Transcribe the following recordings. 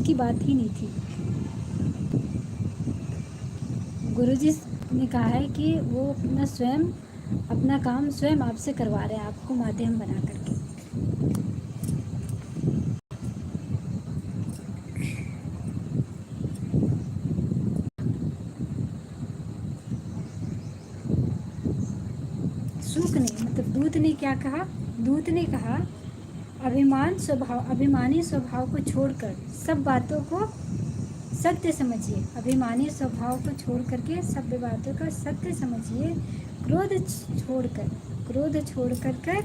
की बात ही नहीं थी। गुरुजी ने कहा है कि वो अपना काम स्वयं आपसे करवा रहे हैं, आपको माध्यम बना करके। सूक ने मतलब दूत ने क्या कहा? दूत ने कहा अभिमानी स्वभाव को छोड़कर सब बातों को सत्य समझिए। अभिमानी स्वभाव को छोड़ करके सब बातों का सत्य समझिए। क्रोध छोड़कर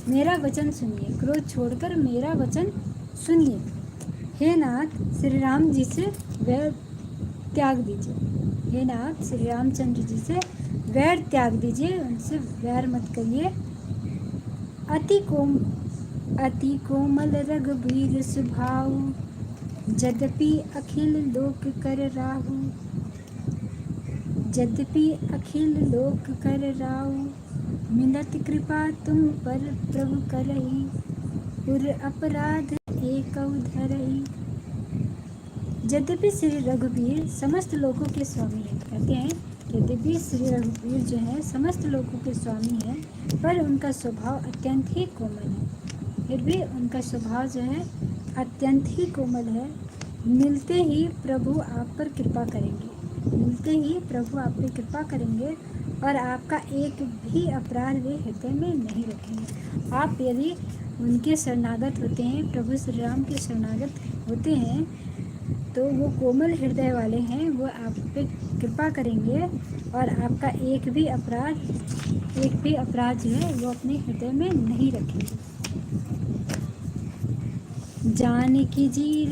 मेरा वचन सुनिए। क्रोध छोड़कर मेरा वचन सुनिए। हे नाथ श्री राम जी से वैर त्याग दीजिए। हे नाथ श्री रामचंद्र जी से वैर त्याग दीजिए, उनसे वैर मत करिए। अति कोमल रघुबीर स्वभाव, यद्यपि अखिल लोक कर राहु। यद्यपि अखिल लोक कर राहु, मिलत कृपा तुम पर प्रभु करही। पुर अपराध एक धरही। यद्यपि श्री रघुबीर समस्त लोकों के स्वामी हैं। कहते हैं यद्यपि श्री रघुबीर जो है समस्त लोकों के स्वामी हैं, पर उनका स्वभाव अत्यंत ही कोमल है। फिर भी उनका स्वभाव जो है अत्यंत ही कोमल है। मिलते ही प्रभु आप पर कृपा करेंगे। मिलते ही प्रभु आप पर कृपा करेंगे और आपका एक भी अपराध वे हृदय में नहीं रखेंगे। आप यदि उनके शरणागत होते हैं, प्रभु श्री राम के शरणागत होते हैं, तो वो कोमल हृदय वाले हैं, वो आप पे कृपा करेंगे और आपका एक भी अपराध जो है वो अपने हृदय में नहीं रखेंगे। जानकी जी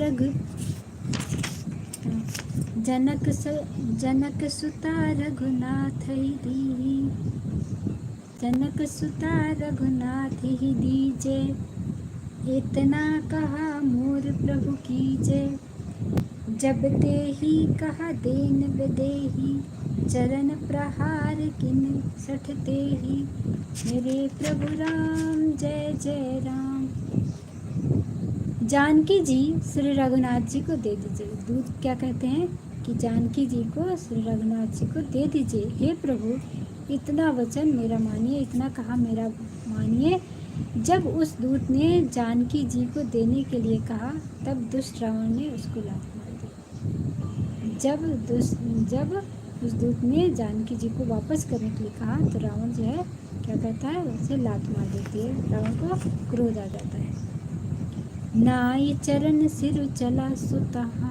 जनक सुता रघुनाथ ही दीजे। इतना कहा मोर प्रभु कीजे, जब ते ही कहा देन विदेही। चरण प्रहार किन सठते ही, मेरे प्रभु राम जय जय राम। जानकी जी श्री रघुनाथ जी को दे दीजिए। दूत क्या कहते हैं कि जानकी जी को श्री रघुनाथ जी को दे दीजिए। हे प्रभु इतना वचन मेरा मानिए, इतना कहा मेरा मानिए। जब उस दूत ने जानकी जी को देने के लिए कहा, तब दुष्ट रावण ने उसको लात मार दी। जब उस दूत ने जानकी जी को वापस करने के लिए कहा, तो रावण जो है क्या कहता है, उसे लात मार देती है। रावण को क्रोध आ जाता है। नाई चरण सिर चला सुतहा,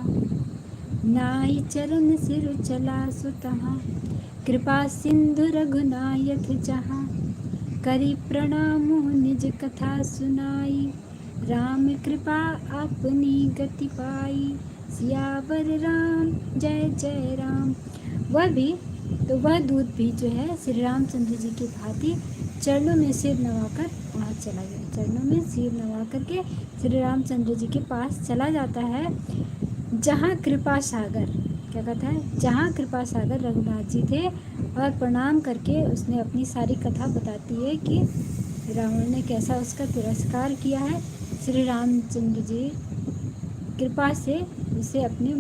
नाई चरण सिर चला सुतहा। कृपा सिंधु रघुनायक जहाँ, करी प्रणाम निज कथा सुनाई। राम कृपा अपनी गति पाई, सियावर राम जय जय राम। वह दूत भी जो है श्री रामचंद्र जी की भांति चरणों में सिर नवाकर वहाँ चला गया। चरणों में सिर नवा करके श्री रामचंद्र जी के पास चला जाता है, जहाँ कृपा सागर क्या कहता है, जहाँ कृपा सागर रघुनाथ जी थे। और प्रणाम करके उसने अपनी सारी कथा बताती है कि रावण ने कैसा उसका तिरस्कार किया है। श्री रामचंद्र जी कृपा से उसे अपने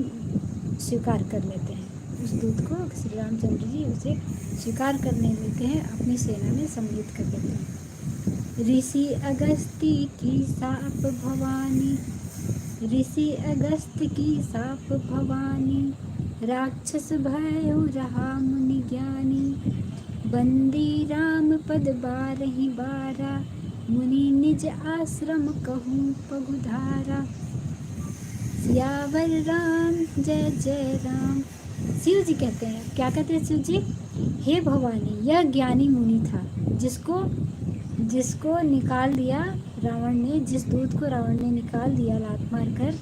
स्वीकार कर लेते हैं। उस दूत को श्री रामचंद्र जी उसे स्वीकार करने देते हैं, अपनी सेना में सम्मिलित कर देते हैं। ऋषि अगस्ती की साप भवानी, ऋषि अगस्त की साप भवानी। राक्षस भयो रहा मुनि ज्ञानी, बंदी राम पद बारहि बारा। मुनि निज आश्रम कहूँ पगुधारा, सियावर राम जय जय राम। शिव जी कहते हैं, क्या कहते हैं शिव जी, हे भवानी यह ज्ञानी मुनि था जिसको निकाल दिया रावण ने, जिस दूत को रावण ने निकाल दिया लात मार कर,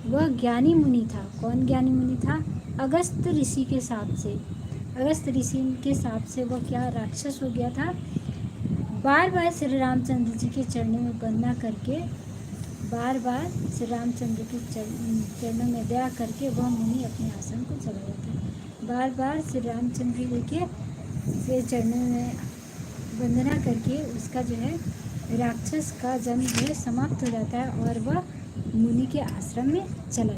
वह ज्ञानी मुनि था। कौन ज्ञानी मुनि था? अगस्त ऋषि के साप से। अगस्त ऋषि के साप से वह क्या राक्षस हो गया था। बार बार श्री रामचंद्र जी के चरणों में वंदना करके, बार बार श्री रामचंद्र के चरणों में दया करके वह मुनि अपने आश्रम को चला जाता है। बार बार श्री रामचंद्र जी के चरणों में वंदना करके उसका जो है राक्षस का जन्म जो है समाप्त हो जाता है और वह मुनि के आश्रम में चला